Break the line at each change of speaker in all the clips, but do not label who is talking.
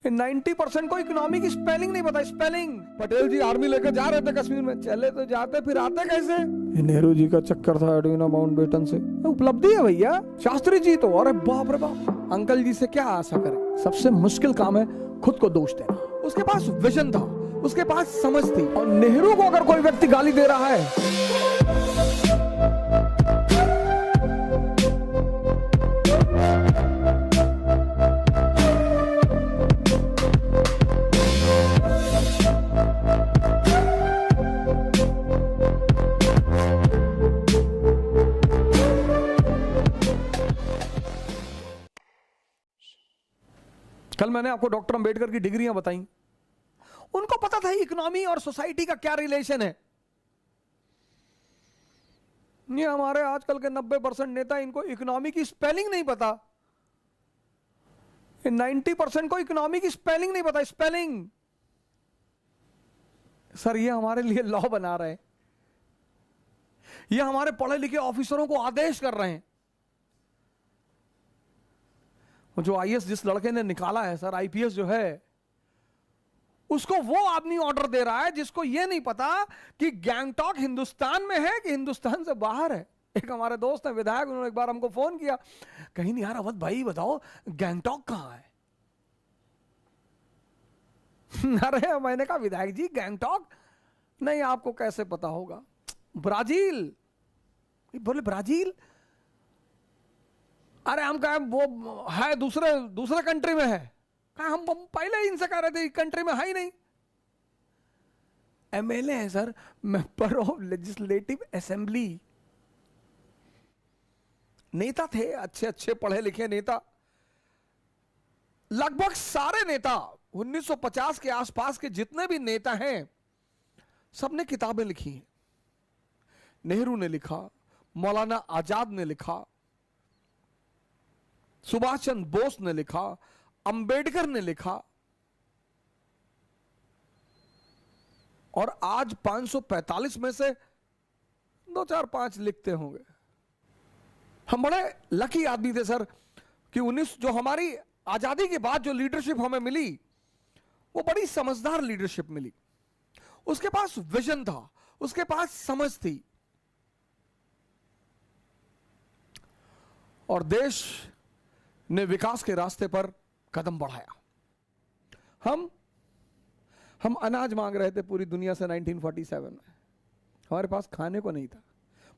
90% को इकोनॉमी की स्पेलिंग नहीं पता। स्पेलिंग, पटेल जी आर्मी लेकर जा रहे थे कश्मीर में, चले तो जाते फिर आते कैसे? ये नेहरू जी का चक्कर था एडविना माउंटबेटन से। उपलब्धि है भैया। शास्त्री जी तो अरे बाप रे बाप, अंकल जी से क्या आशा करें। सबसे मुश्किल काम है खुद को दोष देना। उसके पास विजन था, उसके पास समझ थी। और नेहरू को अगर कोई व्यक्ति गाली दे रहा है, कल मैंने आपको डॉक्टर अंबेडकर की डिग्रियां बताई। उनको पता था इकोनॉमी और सोसाइटी का क्या रिलेशन है। ये हमारे आजकल के 90% नेता, इनको इकोनॉमी की स्पेलिंग नहीं पता। 90% को इकोनॉमी की स्पेलिंग नहीं पता। स्पेलिंग सर, ये हमारे लिए लॉ बना रहे हैं, ये हमारे पढ़े लिखे ऑफिसरों को आदेश कर रहे हैं। जो आईएएस जिस लड़के ने निकाला है सर, आईपीएस जो है, उसको वो आदमी ऑर्डर दे रहा है जिसको ये नहीं पता कि गैंगटॉक हिंदुस्तान में है कि हिंदुस्तान से बाहर है। एक हमारे दोस्त है विधायक, उन्होंने एक बार हमको फोन किया, कहीं नहीं यार अवध भाई बताओ गैंगटॉक कहां है। अरे मैंने कहा विधायक जी गैंगटॉक नहीं, आपको कैसे पता होगा, ब्राजील। बोले ब्राजील? अरे हम कहा वो है दूसरे कंट्री में है। कहा हम पहले ही इनसे कह रहे थे कंट्री में है ही नहीं। एमएलए है sir, member of legislative assembly, नेता थे, अच्छे अच्छे पढ़े लिखे नेता। लगभग सारे नेता 1950 के आसपास के जितने भी नेता हैं, सबने किताबें लिखी हैं। नेहरू ने लिखा, मौलाना आजाद ने लिखा, सुभाष चंद्र बोस ने लिखा, अंबेडकर ने लिखा, और आज 545 में से 2-4-5 लिखते होंगे। हम बड़े लकी आदमी थे सर कि जो हमारी आजादी के बाद जो लीडरशिप हमें मिली, वो बड़ी समझदार लीडरशिप मिली। उसके पास विजन था, उसके पास समझ थी, और देश ने विकास के रास्ते पर कदम बढ़ाया। हम अनाज मांग रहे थे पूरी दुनिया से 1947 में, हमारे पास खाने को नहीं था।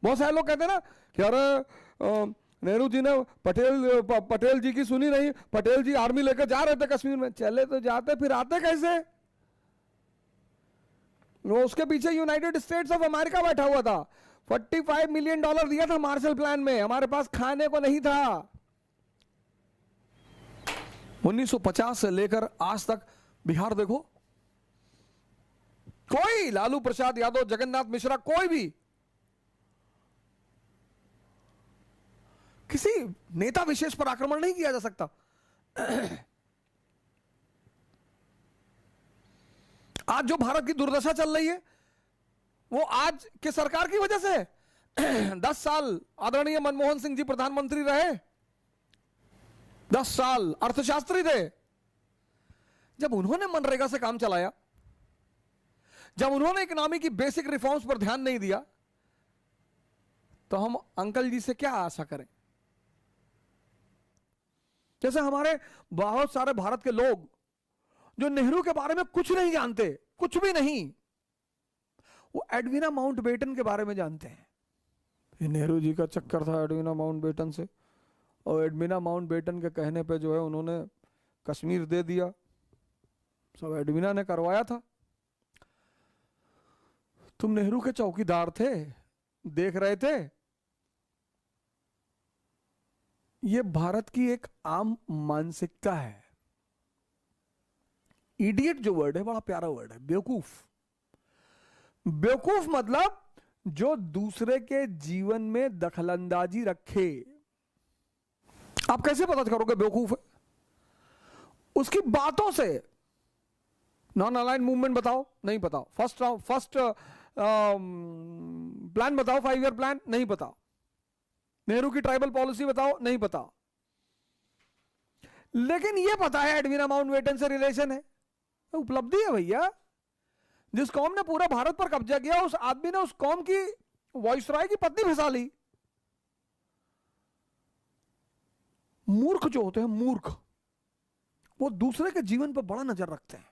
बहुत सारे लोग कहते हैं ना कि अरे नेहरू जी ने पटेल जी की सुनी नहीं, पटेल जी आर्मी लेकर जा रहे थे कश्मीर में, चले तो जाते फिर आते कैसे? वो उसके पीछे यूनाइटेड स्टेट्स ऑफ अमेरिका बैठा हुआ था, $45 मिलियन दिया था मार्शल प्लान में, हमारे पास खाने को नहीं था। 1950 से लेकर आज तक बिहार देखो, कोई लालू प्रसाद यादव, जगन्नाथ मिश्रा, कोई भी किसी नेता विशेष पर आक्रमण नहीं किया जा सकता। आज जो भारत की दुर्दशा चल रही है वो आज के सरकार की वजह से है। 10 साल आदरणीय मनमोहन सिंह जी प्रधानमंत्री रहे, 10 साल अर्थशास्त्री थे। जब उन्होंने मनरेगा से काम चलाया, जब उन्होंने इकोनॉमी की बेसिक रिफॉर्म्स पर ध्यान नहीं दिया, तो हम अंकल जी से क्या आशा करें? जैसे हमारे बहुत सारे भारत के लोग जो नेहरू के बारे में कुछ नहीं जानते, कुछ भी नहीं, वो एडविना माउंटबेटन के बारे में जानते हैं। ये नेहरू जी का चक्कर था एडविना माउंटबेटन से, और एडविना माउंटबेटन के कहने पे जो है उन्होंने कश्मीर दे दिया, सब एडविना ने करवाया था। तुम नेहरू के चौकीदार थे, देख रहे थे। ये भारत की एक आम मानसिकता है। इडियट जो वर्ड है बड़ा प्यारा वर्ड है, बेवकूफ। बेवकूफ मतलब जो दूसरे के जीवन में दखलंदाजी रखे। आप कैसे पता करोगे बेवकूफ है? उसकी बातों से। नॉन अलाइन मूवमेंट बताओ, नहीं बताओ। फर्स्ट प्लान बताओ, 5 ईयर प्लान, नहीं पता। नेहरू की ट्राइबल पॉलिसी बताओ, नहीं पता। लेकिन ये पता है एडवीना माउंटबेटन से रिलेशन है, उपलब्धि है भैया। जिस कौम ने पूरा भारत पर कब्जा किया, उस आदमी ने उस कौम की वाइसराय की पत्नी फंसा ली। मूर्ख जो होते हैं, मूर्ख, वो दूसरे के जीवन पर बड़ा नजर रखते हैं।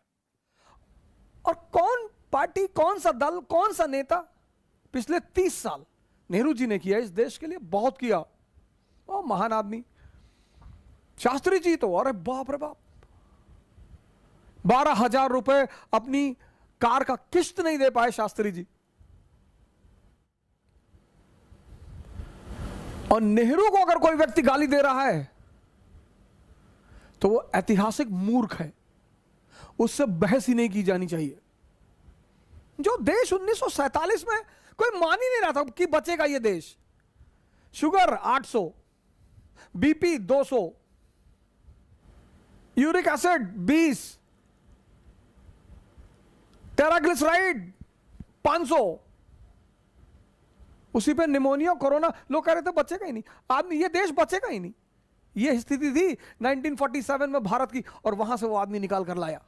और कौन पार्टी, कौन सा दल, कौन सा नेता पिछले 30 साल नेहरू जी ने किया इस देश के लिए, बहुत किया। ओ महान आदमी शास्त्री जी तो अरे बाप रे बाप, 12,000 रुपए अपनी कार का किस्त नहीं दे पाए शास्त्री जी। और नेहरू को अगर कोई व्यक्ति गाली दे रहा है तो वो ऐतिहासिक मूर्ख है, उससे बहस ही नहीं की जानी चाहिए। जो देश 1947 में कोई मान ही नहीं रहा था कि बचेगा ये देश, शुगर 800, बीपी 200, यूरिक एसिड 20, टेराग्लिसराइड 500, उसी पे निमोनिया, कोरोना, लोग कह रहे थे बचेगा ही नहीं आदमी, ये देश बचेगा ही नहीं। ये स्थिति थी 1947 में भारत की, और वहां से वो आदमी निकाल कर लाया।